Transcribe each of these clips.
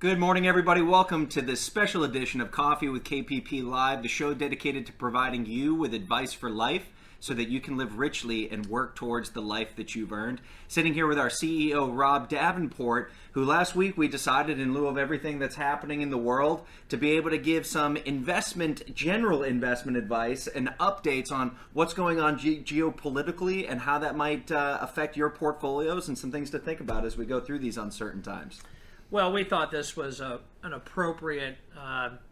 Good morning, everybody. Welcome to this special edition of Coffee with KPP Live, the show dedicated to providing you with advice for life so that you can live richly and work towards the life that you've earned. Sitting here with our CEO, Rob Davenport, who last week we decided, in lieu of everything that's happening in the world, to be able to give some general investment advice and updates on what's going on geopolitically and how that might affect your portfolios and some things to think about as we go through these uncertain times. Well, we thought this was an appropriate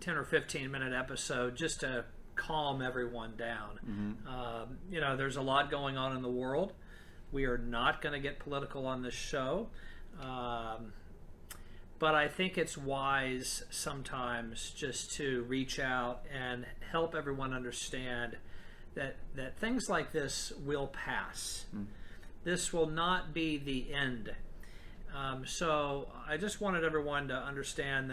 10 or 15 minute episode just to calm everyone down. Mm-hmm. There's a lot going on in the world. We are not going to get political on this show. But I think it's wise sometimes just to reach out and help everyone understand that things like this will pass. Mm. This will not be the end. So I just wanted everyone to understand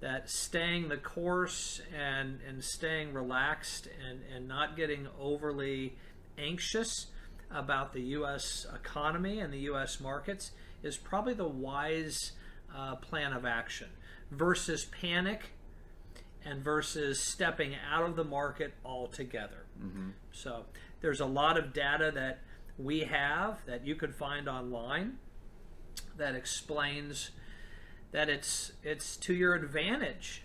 that staying the course and staying relaxed and not getting overly anxious about the U.S. economy and the U.S. markets is probably the wise plan of action versus panic and versus stepping out of the market altogether. Mm-hmm. So there's a lot of data that we have that you could find online that explains that it's to your advantage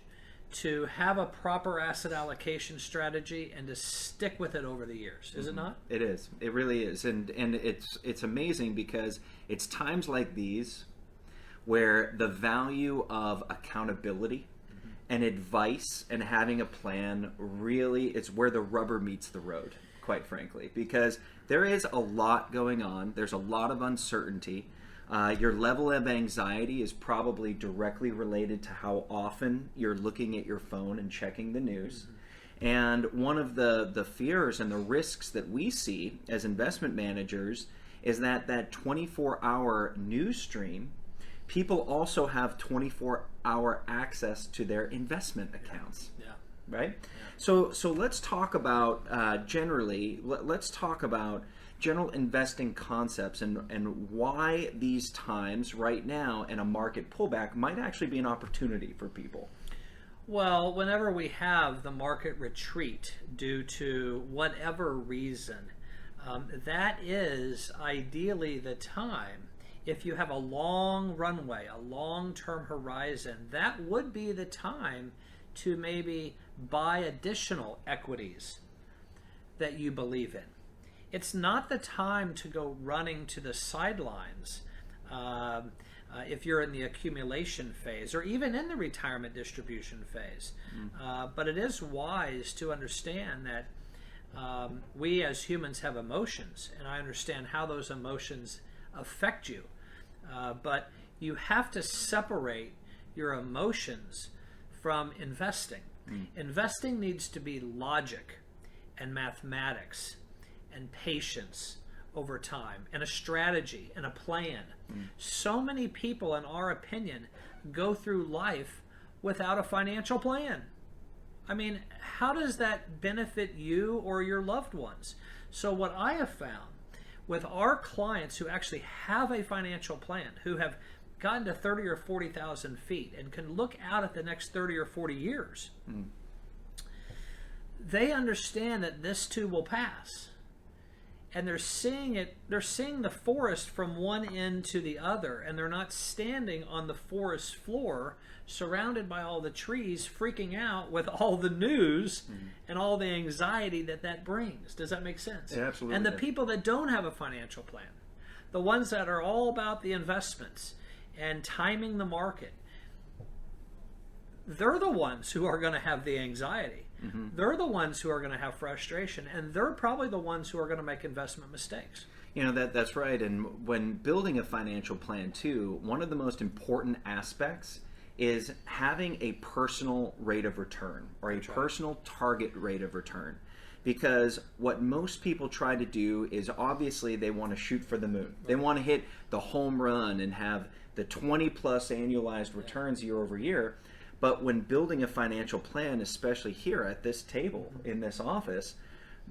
to have a proper asset allocation strategy and to stick with it over the years. Is it not? It is. It really is. And it's amazing because it's times like these where the value of accountability and advice and having a plan really, it's where the rubber meets the road, quite frankly, because there is a lot going on. There's a lot of uncertainty. Your level of anxiety is probably directly related to how often you're looking at your phone and checking the news. Mm-hmm. And one of the fears and the risks that we see as investment managers is that 24-hour news stream, people also have 24-hour access to their investment accounts. Yeah. Right? Yeah. So let's talk about let's talk about general investing concepts and why these times right now in a market pullback might actually be an opportunity for people. Well, whenever we have the market retreat due to whatever reason, that is ideally the time. If you have a long runway, a long-term horizon, that would be the time to maybe buy additional equities that you believe in. It's not the time to go running to the sidelines if you're in the accumulation phase or even in the retirement distribution phase. But it is wise to understand that we as humans have emotions, and I understand how those emotions affect you. But you have to separate your emotions from investing. Investing needs to be logic and mathematics and patience over time, and a strategy and a plan. So many people, in our opinion, go through life without a financial plan. I mean, how does that benefit you or your loved ones? So what I have found with our clients who actually have a financial plan, who have gotten to 30 or 40,000 feet and can look out at the next 30 or 40 years, they understand that this too will pass. And they're seeing the forest from one end to the other, and they're not standing on the forest floor surrounded by all the trees freaking out with all the news and all the anxiety that brings. Does that make sense? Yeah, absolutely. And the people that don't have a financial plan, the ones that are all about the investments and timing the market, they're the ones who are going to have the anxiety. They're the ones who are going to have frustration, and they're probably the ones who are going to make investment mistakes. That's right. And when building a financial plan too, one of the most important aspects is having a personal rate of return or a personal target rate of return. Because what most people try to do is obviously they want to shoot for the moon. Right. They want to hit the home run and have the 20 plus annualized returns year over year. But when building a financial plan, especially here at this table in this office,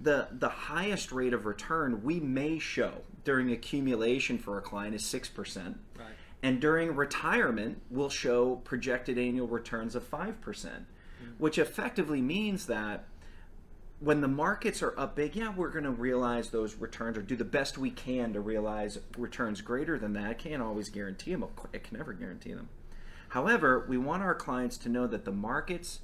the highest rate of return we may show during accumulation for a client is 6%. Right. And during retirement, we'll show projected annual returns of 5%, which effectively means that when the markets are up big, yeah, we're going to realize those returns or do the best we can to realize returns greater than that. I can't always guarantee them. I can never guarantee them. However, we want our clients to know that the markets,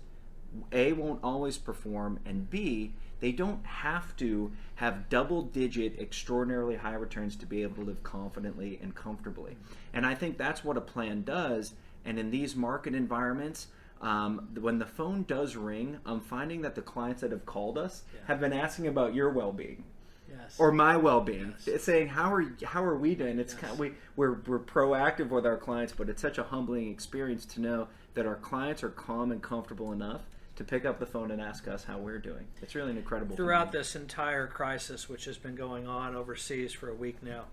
A, won't always perform, and B, they don't have to have double-digit, extraordinarily high returns to be able to live confidently and comfortably. And I think that's what a plan does. And in these market environments, when the phone does ring, I'm finding that the clients that have called us have been asking about your well-being. Yes. Or my well-being, Yes. saying how are we doing? It's kind of, we're proactive with our clients, but it's such a humbling experience to know that our clients are calm and comfortable enough to pick up the phone and ask us how we're doing. It's really an incredible Throughout this entire crisis, which has been going on overseas for a week now,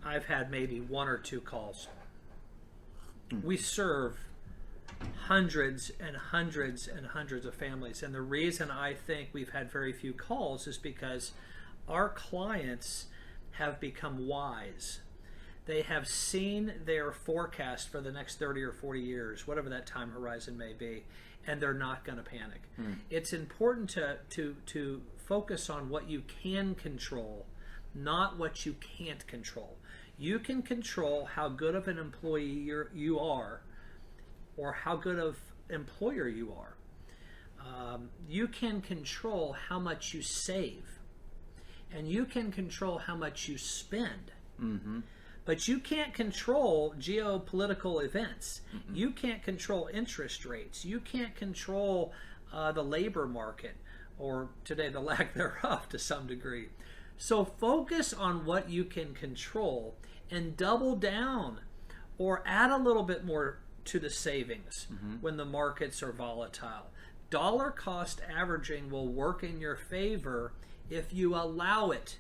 I've had maybe 1 or 2 calls. We serve hundreds and hundreds and hundreds of families, and the reason I think we've had very few calls is because our clients have become wise. They have seen their forecast for the next 30 or 40 years, whatever that time horizon may be, and they're not going to panic. It's important to focus on what you can control, not what you can't control. You can control how good of an employee you are, or how good of employer you are. You can control how much you save, and you can control how much you spend. But you can't control geopolitical events. You can't control interest rates. You can't control the labor market, or today the lack thereof to some degree. So focus on what you can control and double down or add a little bit more to the savings when the markets are volatile. Dollar cost averaging will work in your favor if you allow it.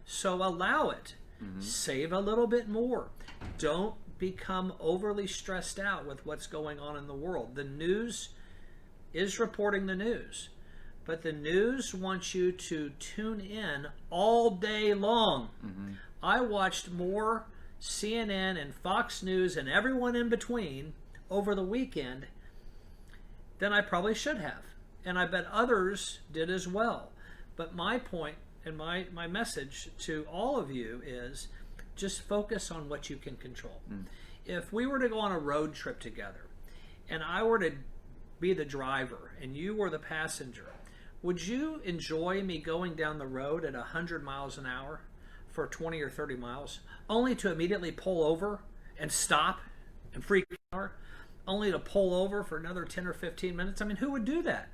So allow it. Save a little bit more. Don't become overly stressed out with what's going on in the world. The news is reporting the news, but the news wants you to tune in all day long. I watched more CNN and Fox News and everyone in between over the weekend than I probably should have. And I bet others did as well. But my point and my message to all of you is just focus on what you can control. If we were to go on a road trip together and I were to be the driver and you were the passenger, would you enjoy me going down the road at 100 miles an hour for 20 or 30 miles, only to immediately pull over and stop and freak out, only to pull over for another 10 or 15 minutes? I mean, who would do that?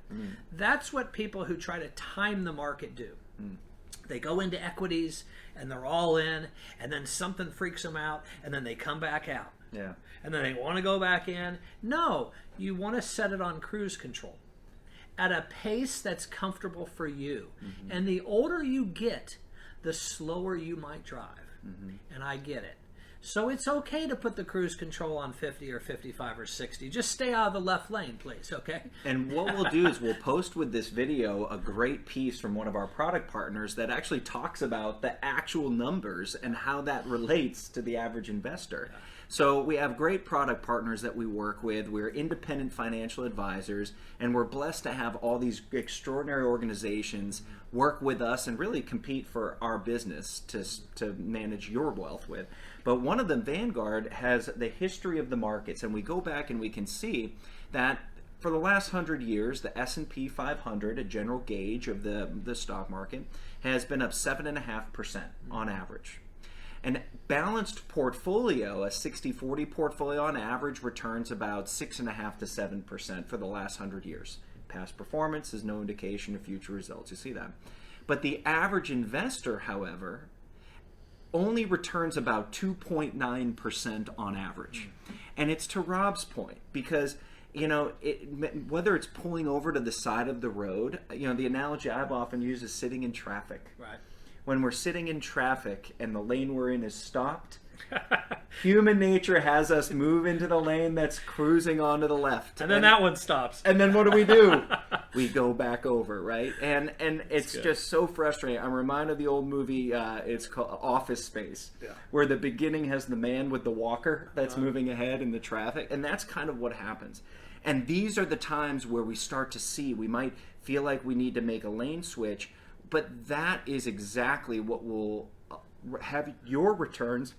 That's what people who try to time the market do. They go into equities and they're all in, and then something freaks them out, and then they come back out. And then they want to go back in. No, you want to set it on cruise control at a pace that's comfortable for you. And the older you get, the slower you might drive. And I get it. So it's okay to put the cruise control on 50 or 55 or 60. Just stay out of the left lane, please, okay? And what we'll do is we'll post with this video a great piece from one of our product partners that actually talks about the actual numbers and how that relates to the average investor. So we have great product partners that we work with. We're independent financial advisors, and we're blessed to have all these extraordinary organizations work with us and really compete for our business to manage your wealth with. But one of them, Vanguard, has the history of the markets, and we go back and we can see that for the last 100 years, the S&P 500, a general gauge of the stock market, has been up 7.5% on average. An balanced portfolio, a 60-40 portfolio on average, returns about 6.5 to 7% for the last 100 years. Past performance is no indication of future results. You see that. But the average investor, however, only returns about 2.9% on average. And it's to Rob's point, because whether it's pulling over to the side of the road, the analogy I've often used is sitting in traffic. Right. When we're sitting in traffic and the lane we're in is stopped, human nature has us move into the lane that's cruising on to the left. And then that one stops. And then what do? we go back over, right? And it's just so frustrating. I'm reminded of the old movie, it's called Office Space, where the beginning has the man with the walker that's moving ahead in the traffic, and that's kind of what happens. And these are the times where we start to see, we might feel like we need to make a lane switch, but that is exactly what will have your returns,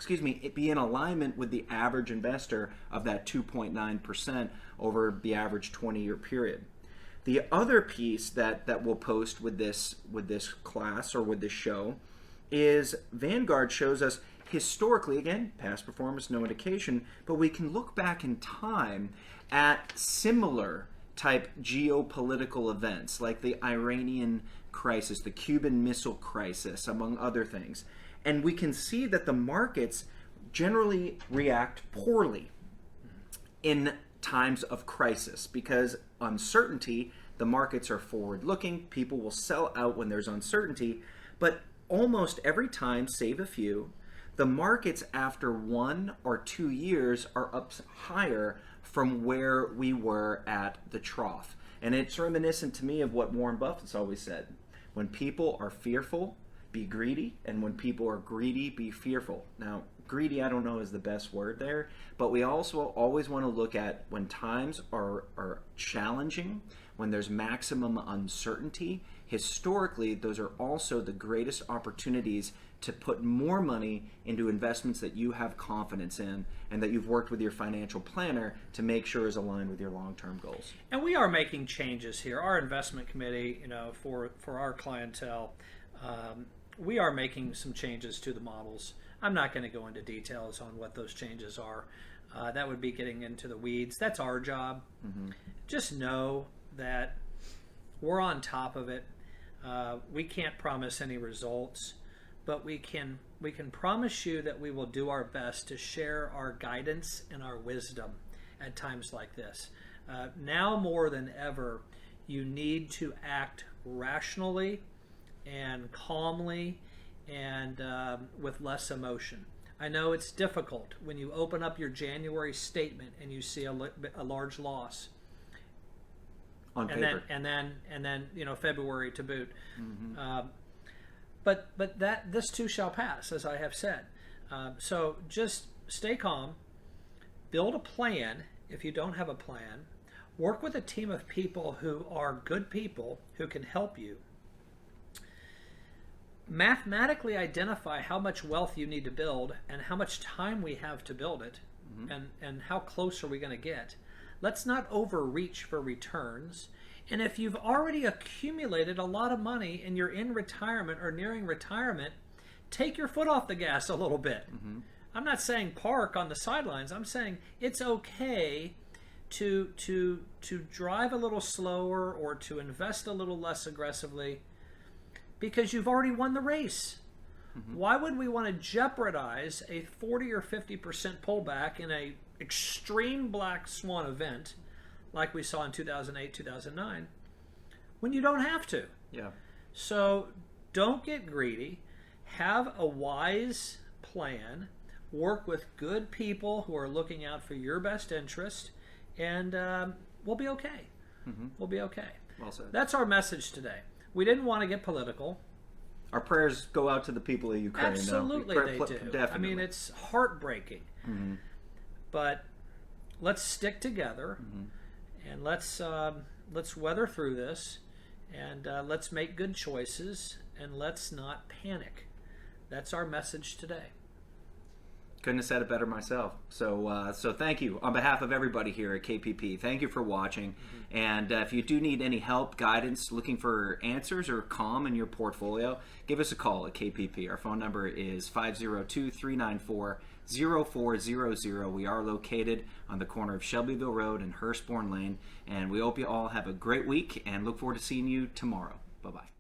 it be in alignment with the average investor of that 2.9% over the average 20-year period. The other piece that we'll post with this class or with this show is Vanguard shows us historically, again, past performance, no indication, but we can look back in time at similar type geopolitical events like the Iranian crisis, the Cuban Missile Crisis, among other things. And we can see that the markets generally react poorly in times of crisis because uncertainty, the markets are forward-looking, people will sell out when there's uncertainty, but almost every time, save a few, the markets after 1 or 2 years are up higher from where we were at the trough. And it's reminiscent to me of what Warren Buffett's always said. When people are fearful, be greedy, and when people are greedy, be fearful. Now, greedy, I don't know is the best word there, but we also always want to look at when times are challenging, when there's maximum uncertainty. Historically, those are also the greatest opportunities to put more money into investments that you have confidence in and that you've worked with your financial planner to make sure is aligned with your long-term goals. And we are making changes here. Our investment committee, for our clientele, we are making some changes to the models. I'm not going to go into details on what those changes are. That would be getting into the weeds. That's our job. Mm-hmm. Just know that we're on top of it. We can't promise any results, but we can promise you that we will do our best to share our guidance and our wisdom at times like this. Now more than ever, you need to act rationally and calmly and with less emotion. I know it's difficult when you open up your January statement and you see a large loss. On paper. And then February to boot. Mm-hmm. But this too shall pass, as I have said. So just stay calm, build a plan if you don't have a plan, work with a team of people who are good people who can help you. Mathematically identify how much wealth you need to build and how much time we have to build it, mm-hmm. and how close are we going to get. Let's not overreach for returns. And if you've already accumulated a lot of money and you're in retirement or nearing retirement, take your foot off the gas a little bit. Mm-hmm. I'm not saying park on the sidelines. I'm saying it's okay to drive a little slower or to invest a little less aggressively because you've already won the race. Mm-hmm. Why would we want to jeopardize a 40 or 50% pullback in a extreme black swan event like we saw in 2008, 2009, when you don't have to? Yeah. So don't get greedy. Have a wise plan. Work with good people who are looking out for your best interest, and we'll be okay. Mm-hmm. We'll be okay. Well said. That's our message today. We didn't want to get political. Our prayers go out to the people of Ukraine. Absolutely, they do. Definitely. I mean, it's heartbreaking. Mm-hmm. But let's stick together, mm-hmm. and let's weather through this, and let's make good choices, and let's not panic. That's our message today. Couldn't have said it better myself. So thank you on behalf of everybody here at KPP. Thank you for watching. Mm-hmm. And if you do need any help, guidance, looking for answers or calm in your portfolio, give us a call at KPP. Our phone number is 502-394-0400. We are located on the corner of Shelbyville Road and Hurstbourne Lane. And we hope you all have a great week and look forward to seeing you tomorrow. Bye-bye.